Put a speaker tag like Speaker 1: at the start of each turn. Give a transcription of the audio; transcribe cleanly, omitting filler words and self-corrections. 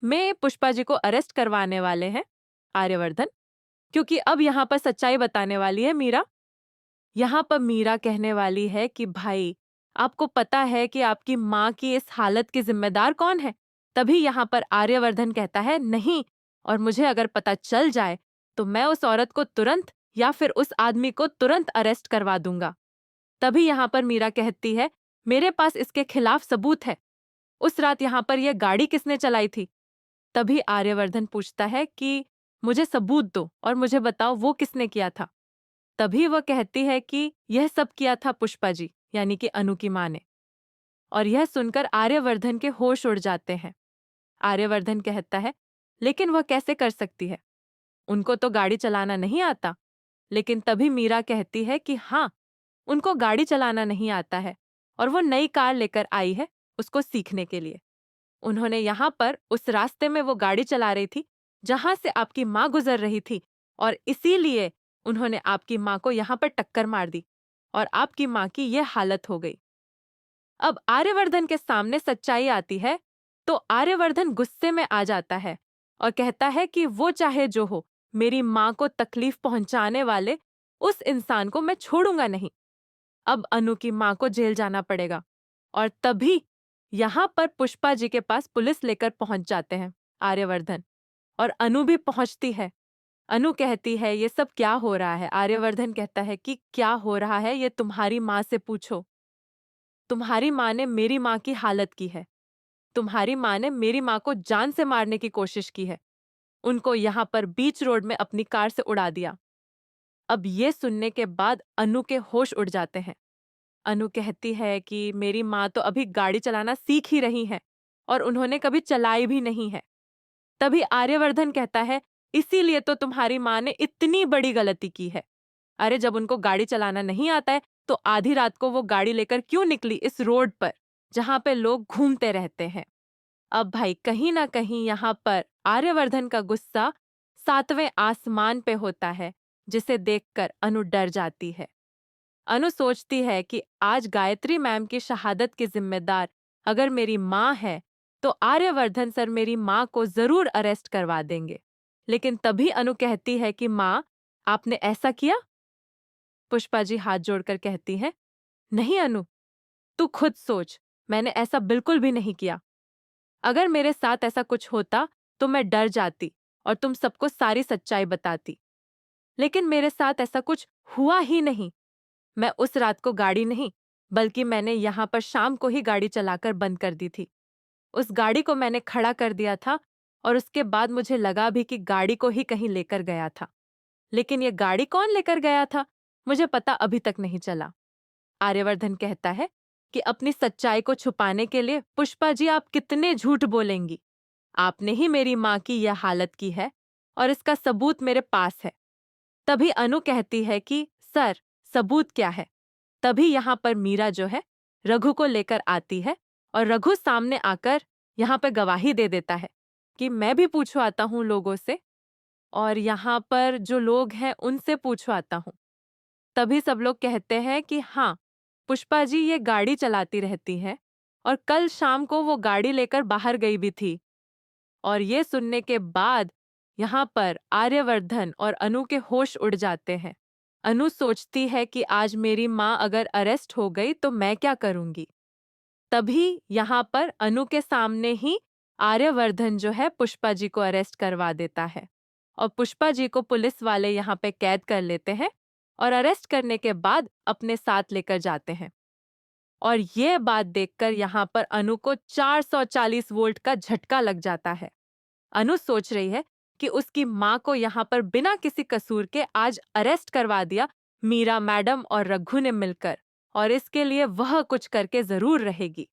Speaker 1: में पुष्पा जी को अरेस्ट करवाने वाले हैं आर्यवर्धन, क्योंकि अब यहाँ पर सच्चाई बताने वाली है मीरा। यहाँ पर मीरा कहने वाली है कि भाई, आपको पता है कि आपकी माँ की इस हालत की जिम्मेदार कौन है? तभी यहाँ पर आर्यवर्धन कहता है नहीं, और मुझे अगर पता चल जाए तो मैं उस औरत को तुरंत या फिर उस आदमी को तुरंत अरेस्ट करवा दूंगा। तभी यहाँ पर मीरा कहती है, मेरे पास इसके खिलाफ सबूत है। उस रात यहाँ पर यह गाड़ी किसने चलाई थी? तभी आर्यवर्धन पूछता है कि मुझे सबूत दो और मुझे बताओ वो किसने किया था। तभी वह कहती है कि यह सब किया था पुष्पा जी, यानी कि अनु की माँ ने। और यह सुनकर आर्यवर्धन के होश उड़ जाते हैं। आर्यवर्धन कहता है, लेकिन वह कैसे कर सकती है? उनको तो गाड़ी चलाना नहीं आता। लेकिन तभी मीरा कहती है कि हाँ, उनको गाड़ी चलाना नहीं आता है और वो नई कार लेकर आई है उसको सीखने के लिए। उन्होंने यहाँ पर उस रास्ते में वो गाड़ी चला रही थी जहां से आपकी माँ गुजर रही थी, और इसीलिए उन्होंने आपकी माँ को यहाँ पर टक्कर मार दी और आपकी माँ की यह हालत हो गई। अब आर्यवर्धन के सामने सच्चाई आती है तो आर्यवर्धन गुस्से में आ जाता है और कहता है कि वो चाहे जो हो, मेरी माँ को तकलीफ पहुंचाने वाले उस इंसान को मैं छोड़ूंगा नहीं। अब अनु की माँ को जेल जाना पड़ेगा। और तभी यहाँ पर पुष्पा जी के पास पुलिस लेकर पहुंच जाते हैं आर्यवर्धन, और अनु भी पहुंचती है। अनु कहती है, ये सब क्या हो रहा है? आर्यवर्धन कहता है कि क्या हो रहा है ये तुम्हारी माँ से पूछो। तुम्हारी माँ ने मेरी माँ की हालत की है। तुम्हारी माँ ने मेरी माँ को जान से मारने की कोशिश की है। उनको यहाँ पर बीच रोड में अपनी कार से उड़ा दिया। अब ये सुनने के बाद अनु के होश उड़ जाते हैं। अनु कहती है कि मेरी माँ तो अभी गाड़ी चलाना सीख ही रही है और उन्होंने कभी चलाई भी नहीं है। तभी आर्यवर्धन कहता है, इसीलिए तो तुम्हारी माँ ने इतनी बड़ी गलती की है। अरे जब उनको गाड़ी चलाना नहीं आता है तो आधी रात को वो गाड़ी लेकर क्यों निकली इस रोड पर जहां पे लोग घूमते रहते हैं? अब भाई कहीं ना कहीं यहाँ पर आर्यवर्धन का गुस्सा 7वें आसमान पे होता है, जिसे देखकर अनु डर जाती है। अनु सोचती है कि आज गायत्री मैम की शहादत की जिम्मेदार अगर मेरी माँ है तो आर्यवर्धन सर मेरी माँ को जरूर अरेस्ट करवा देंगे। लेकिन तभी अनु कहती है कि माँ, आपने ऐसा किया? पुष्पा जी हाथ जोड़कर कहती हैं, नहीं अनु, तू खुद सोच, मैंने ऐसा बिल्कुल भी नहीं किया। अगर मेरे साथ ऐसा कुछ होता तो मैं डर जाती और तुम सबको सारी सच्चाई बताती। लेकिन मेरे साथ ऐसा कुछ हुआ ही नहीं। मैं उस रात को गाड़ी नहीं, बल्कि मैंने यहाँ पर शाम को ही गाड़ी चलाकर बंद कर दी थी। उस गाड़ी को मैंने खड़ा कर दिया था और उसके बाद मुझे लगा भी कि गाड़ी को ही कहीं लेकर गया था। लेकिन ये गाड़ी कौन लेकर गया था, मुझे पता अभी तक नहीं चला। आर्यवर्धन कहता है कि अपनी सच्चाई को छुपाने के लिए पुष्पा जी आप कितने झूठ बोलेंगी। आपने ही मेरी माँ की यह हालत की है और इसका सबूत मेरे पास है। तभी अनु कहती है कि सर, सबूत क्या है? तभी यहाँ पर मीरा जो है रघु को लेकर आती है और रघु सामने आकर यहाँ पर गवाही दे देता है कि मैं भी पूछवाता हूँ लोगों से, और यहाँ पर जो लोग हैं उनसे पूछवाता हूँ। तभी सब लोग कहते हैं कि हाँ, पुष्पा जी ये गाड़ी चलाती रहती है और कल शाम को वो गाड़ी लेकर बाहर गई भी थी। और ये सुनने के बाद यहाँ पर आर्यवर्धन और अनु के होश उड़ जाते हैं। अनु सोचती है कि आज मेरी माँ अगर अरेस्ट हो गई तो मैं क्या करूंगी। तभी यहाँ पर अनु के सामने ही आर्यवर्धन जो है पुष्पा जी को अरेस्ट करवा देता है और पुष्पा जी को पुलिस वाले यहाँ पे कैद कर लेते हैं और अरेस्ट करने के बाद अपने साथ लेकर जाते हैं। और ये बात देखकर यहाँ पर अनु को 440 वोल्ट का झटका लग जाता है। अनु सोच रही है कि उसकी माँ को यहाँ पर बिना किसी कसूर के आज अरेस्ट करवा दिया मीरा मैडम और रघु ने मिलकर, और इसके लिए वह कुछ करके जरूर रहेगी।